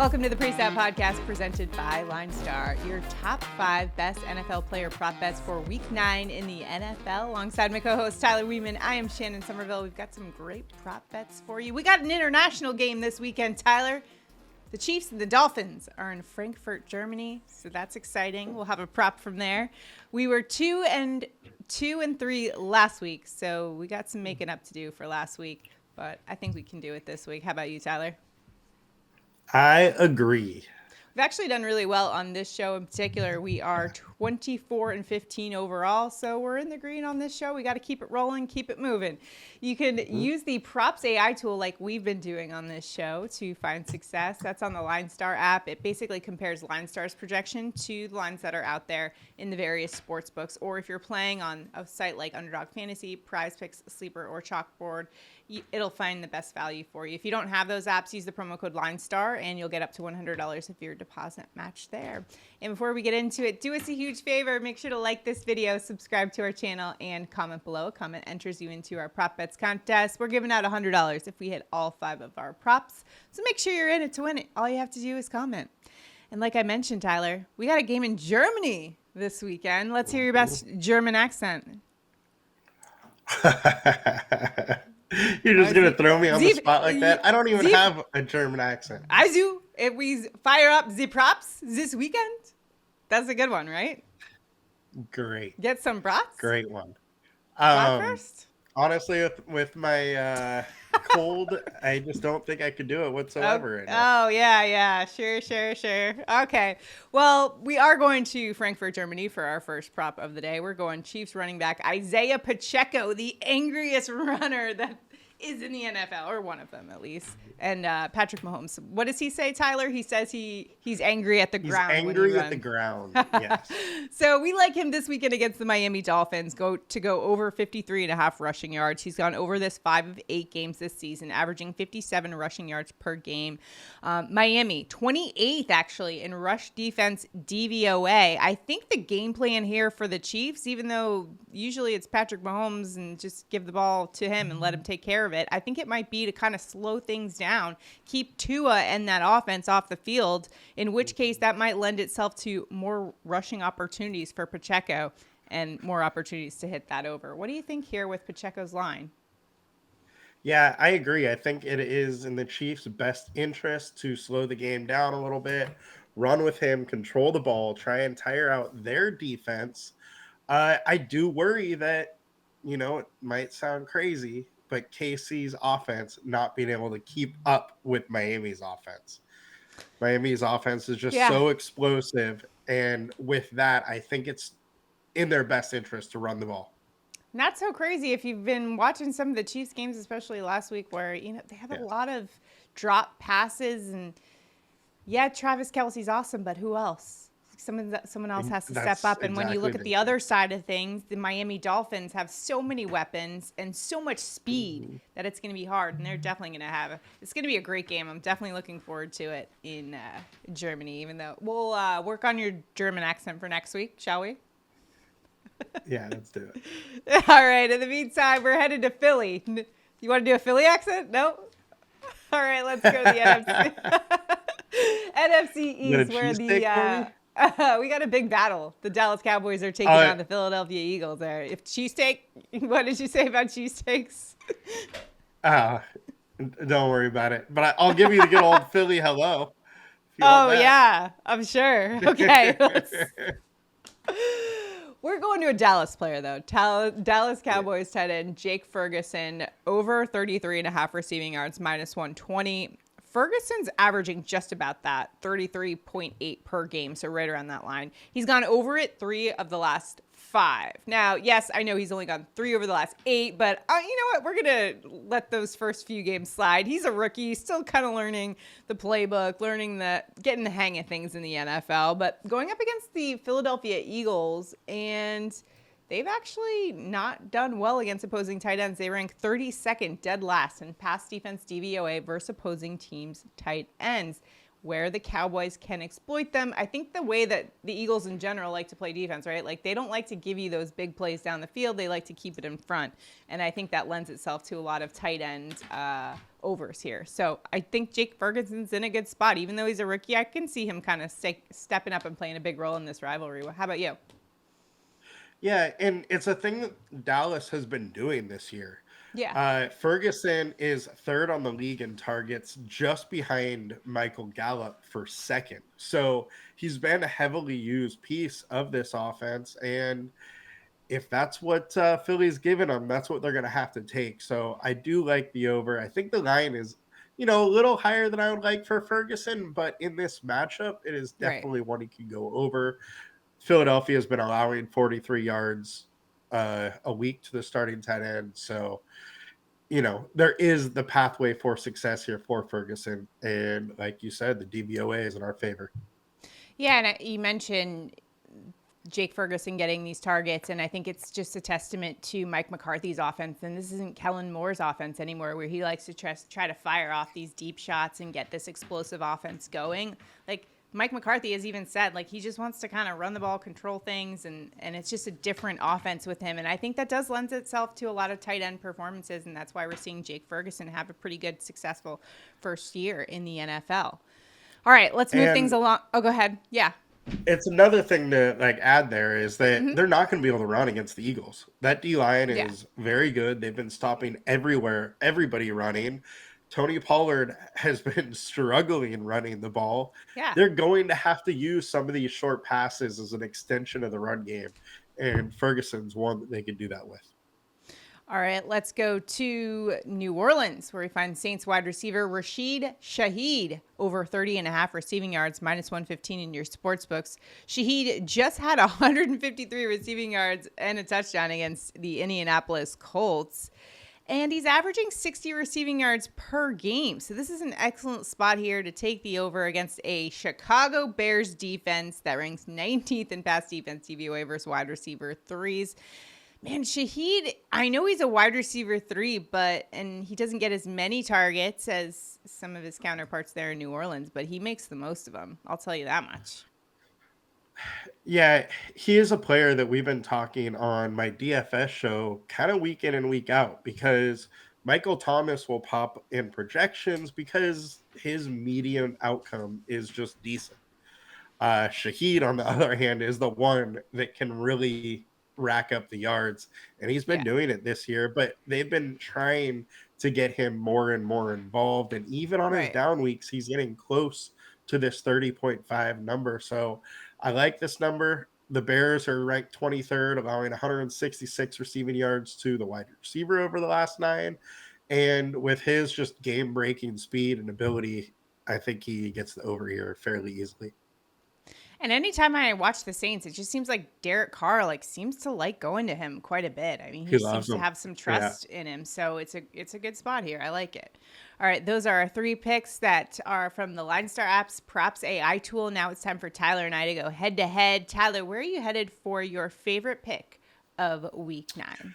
Welcome to the Pre-Stat Podcast presented by LineStar, your top 5 best NFL player prop bets for Week 9 in the NFL. Alongside my co-host Tyler Wiemann, I am Shannon Sommerville. We've got some great prop bets for you. We got an international game this weekend, Tyler. The Chiefs and the Dolphins are in Frankfurt, Germany, so that's exciting. We'll have a prop from there. We were 2-3 last week, so we got some making up to do for last week, but I think we can do it this week. How about you, Tyler? I agree. We've actually done really well on this show in particular. We are 24-15 overall, so we're in the green on this show. We got to keep it rolling, keep it moving. You can use the PropsAI tool like we've been doing on this show to find success. That's on the LineStar app. It basically compares LineStar's projection to the lines that are out there in the various sports books. Or if you're playing on a site like Underdog Fantasy, PrizePicks, Sleeper, or CHALKBOARD, it'll find the best value for you. If you don't have those apps, use the promo code LineStar, and you'll get up to $100 if your deposit matched there. And before we get into it, do us a huge favor. Make sure to like this video, subscribe to our channel, and comment below. A comment enters you into our prop bets contest. We're giving out $100 if we hit all 5 of our props. So make sure you're in it to win it. All you have to do is comment. And like I mentioned, Tyler, we got a game in Germany this weekend. Let's hear your best German accent. You're just going to throw me on the spot like that? I don't even have a German accent. I do. If we fire up the props this weekend, that's a good one, right? Great. Get some brats? Great one. First? Honestly, with my cold, I just don't think I could do it whatsoever. Oh, yeah. Sure. Okay. Well, we are going to Frankfurt, Germany for our first prop of the day. We're going Chiefs running back Isaiah Pacheco, the angriest runner that is in the NFL, or one of them at least. And Patrick Mahomes. What does he say, Tyler? He says he's angry at the ground. He's angry at the ground, yes. So we like him this weekend against the Miami Dolphins, go over 53.5 rushing yards. He's gone over this 5 of 8 games this season, averaging 57 rushing yards per game. Miami, 28th actually in rush defense DVOA. I think the game plan here for the Chiefs, even though usually it's Patrick Mahomes and just give the ball to him and let him take care of it, I think it might be to kind of slow things down, keep Tua and that offense off the field, in which case that might lend itself to more rushing opportunities for Pacheco and more opportunities to hit that over. What do you think here with Pacheco's line? Yeah, I agree. I think it is in the Chiefs' best interest to slow the game down a little bit, run with him, control the ball, try and tire out their defense. I do worry that, it might sound crazy, but KC's offense not being able to keep up with Miami's offense. Miami's offense is just so explosive. And with that, I think it's in their best interest to run the ball. Not so crazy if you've been watching some of the Chiefs games, especially last week, where they have a lot of drop passes. And Travis Kelce's awesome, but who else? Someone else has to step up. And when you look at the other side of things, the Miami Dolphins have so many weapons and so much speed that it's going to be hard. And they're definitely going to it's going to be a great game. I'm definitely looking forward to it in Germany, even though we'll work on your German accent for next week, shall we? Yeah, let's do it. All right. In the meantime, we're headed to Philly. You want to do a Philly accent? No? All right, let's go to the NFC. NFC East, where we got a big battle. The Dallas Cowboys are taking on the Philadelphia Eagles there. If cheesesteak, what did you say about cheesesteaks? Don't worry about it. But I'll give you the good old Philly hello. Oh, yeah, I'm sure. Okay. We're going to a Dallas player, though. Dallas Cowboys tight end Jake Ferguson, over 33.5 receiving yards, minus 120. Ferguson's averaging just about that, 33.8 per game, so right around that line. He's gone over it 3 of the last 5. Now, yes, I know he's only gone 3 over the last 8, but you know what? We're going to let those first few games slide. He's a rookie, still kind of learning the playbook, getting the hang of things in the NFL, but going up against the Philadelphia Eagles, and they've actually not done well against opposing tight ends. They rank 32nd, dead last in pass defense DVOA versus opposing teams' tight ends. where the Cowboys can exploit them. I think the way that the Eagles in general like to play defense, right? Like, they don't like to give you those big plays down the field. They like to keep it in front. And I think that lends itself to a lot of tight end overs here. So I think Jake Ferguson's in a good spot. Even though he's a rookie, I can see him kind of stepping up and playing a big role in this rivalry. How about you? Yeah, and it's a thing that Dallas has been doing this year. Yeah. Ferguson is third on the league in targets, just behind Michael Gallup for second. So he's been a heavily used piece of this offense. And if that's what Philly's giving them, that's what they're going to have to take. So I do like the over. I think the line is, a little higher than I would like for Ferguson, but in this matchup, it is Right. definitely one he can go over. Philadelphia has been allowing 43 yards a week to the starting tight end. So, there is the pathway for success here for Ferguson. And like you said, the DVOA is in our favor. Yeah, and you mentioned Jake Ferguson getting these targets, and I think it's just a testament to Mike McCarthy's offense. And this isn't Kellen Moore's offense anymore, where he likes to try to fire off these deep shots and get this explosive offense going. Like, Mike McCarthy has even said, like, he just wants to kind of run the ball, control things, and it's just a different offense with him. And I think that does lend itself to a lot of tight end performances, and that's why we're seeing Jake Ferguson have a pretty good, successful first year in the NFL. All right, let's move things along. Oh, go ahead. Yeah. It's another thing to add there is that they're not going to be able to run against the Eagles. That D line is very good. They've been stopping everybody running. Tony Pollard has been struggling running the ball. Yeah. They're going to have to use some of these short passes as an extension of the run game, and Ferguson's one that they could do that with. All right, let's go to New Orleans, where we find Saints wide receiver Rashid Shaheed over 30.5 receiving yards, minus 115 in your sports books. Shaheed just had 153 receiving yards and a touchdown against the Indianapolis Colts. And he's averaging 60 receiving yards per game. So this is an excellent spot here to take the over against a Chicago Bears defense that ranks 19th in pass defense DVOA versus wide receiver threes. Man, Shaheed, I know he's a wide receiver 3, and he doesn't get as many targets as some of his counterparts there in New Orleans, but he makes the most of them. I'll tell you that much. Yeah, he is a player that we've been talking on my DFS show kind of week in and week out, because Michael Thomas will pop in projections because his median outcome is just decent. Shaheed, on the other hand, is the one that can really rack up the yards, and he's been doing it this year, but they've been trying to get him more and more involved, and even on his down weeks, he's getting close to this 30.5 number. So I like this number. The Bears are ranked 23rd, allowing 166 receiving yards to the wide receiver over the last 9. And with his just game-breaking speed and ability, I think he gets the over here fairly easily. And anytime I watch the Saints, it just seems like Derek Carr seems to like going to him quite a bit. I mean, he seems to have some trust in him. So it's a good spot here. I like it. All right, those are our 3 picks that are from the LineStar App's PropsAI tool. Now it's time for Tyler and I to go head to head. Tyler, where are you headed for your favorite pick of week 9?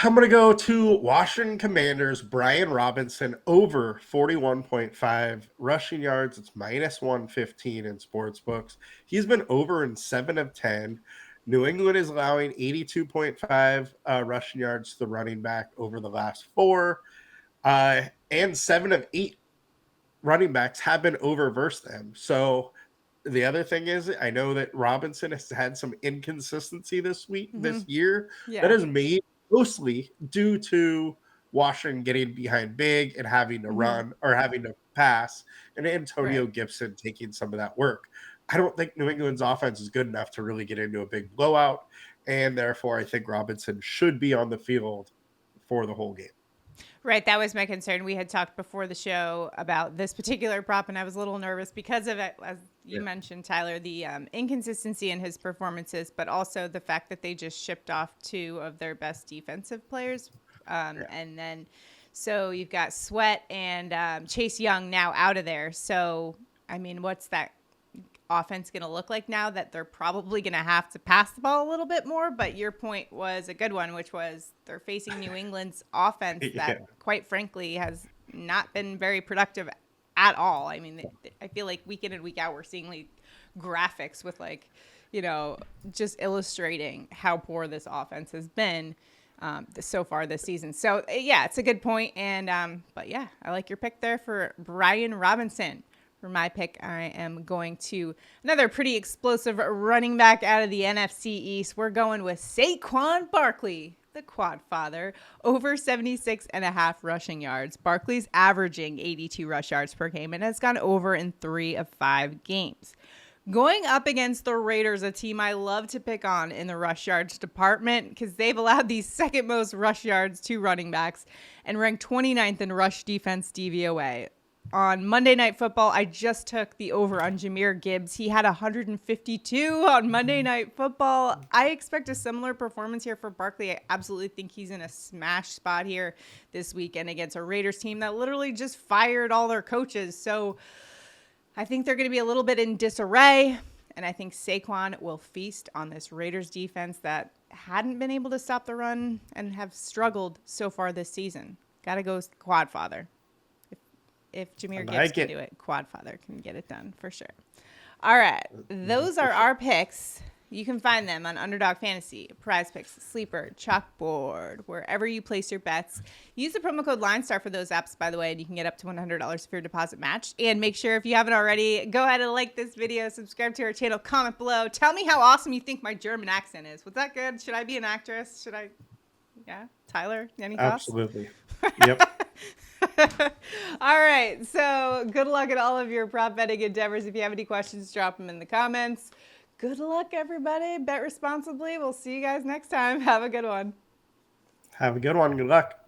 I'm going to go to Washington Commanders, Brian Robinson, over 41.5 rushing yards. It's minus 115 in sportsbooks. He's been over in 7 of 10. New England is allowing 82.5 rushing yards to the running back over the last 4. And 7 of 8 running backs have been over versus them. So the other thing is, I know that Robinson has had some inconsistency this year that has made mostly due to Washington getting behind big and having to run or having to pass, and Antonio Gibson taking some of that work. I don't think New England's offense is good enough to really get into a big blowout, and therefore I think Robinson should be on the field for the whole game. Right, that was my concern. We had talked before the show about this particular prop, and I was a little nervous because of it, as you mentioned, Tyler, the inconsistency in his performances, but also the fact that they just shipped off 2 of their best defensive players. And then, so you've got Sweat and Chase Young now out of there. So, I mean, what's that offense going to look like now that they're probably going to have to pass the ball a little bit more? But your point was a good one, which was they're facing New England's offense that, quite frankly, has not been very productive at all. I mean, I feel like week in and week out, we're seeing like graphics with like, just illustrating how poor this offense has been so far this season. So yeah, it's a good point. And but yeah, I like your pick there for Brian Robinson. For my pick, I am going to another pretty explosive running back out of the NFC East. We're going with Saquon Barkley, the quad father, over 76.5 rushing yards. Barkley's averaging 82 rush yards per game and has gone over in 3 of 5 games. Going up against the Raiders, a team I love to pick on in the rush yards department because they've allowed the second most rush yards to running backs and ranked 29th in rush defense DVOA. On Monday Night Football, I just took the over on Jahmyr Gibbs. He had 152 on Monday Night Football. I expect a similar performance here for Barkley. I absolutely think he's in a smash spot here this weekend against a Raiders team that literally just fired all their coaches. So I think they're going to be a little bit in disarray, and I think Saquon will feast on this Raiders defense that hadn't been able to stop the run and have struggled so far this season. Got to go quad father. If Jahmyr Gibbs can do it, quad father can get it done for sure. All right. Those are our picks. You can find them on Underdog Fantasy, PrizePicks, Sleeper, Chalkboard, wherever you place your bets. Use the promo code LineStar for those apps, by the way, and you can get up to $100 for your deposit match. And make sure, if you haven't already, go ahead and like this video, subscribe to our channel, comment below. Tell me how awesome you think my German accent is. Was that good? Should I be an actress? Should I? Yeah? Tyler, any thoughts? Absolutely. Yep. All right. So good luck in all of your prop betting endeavors. If you have any questions, drop them in the comments. Good luck, everybody. Bet responsibly. We'll see you guys next time. Have a good one. Have a good one. Good luck.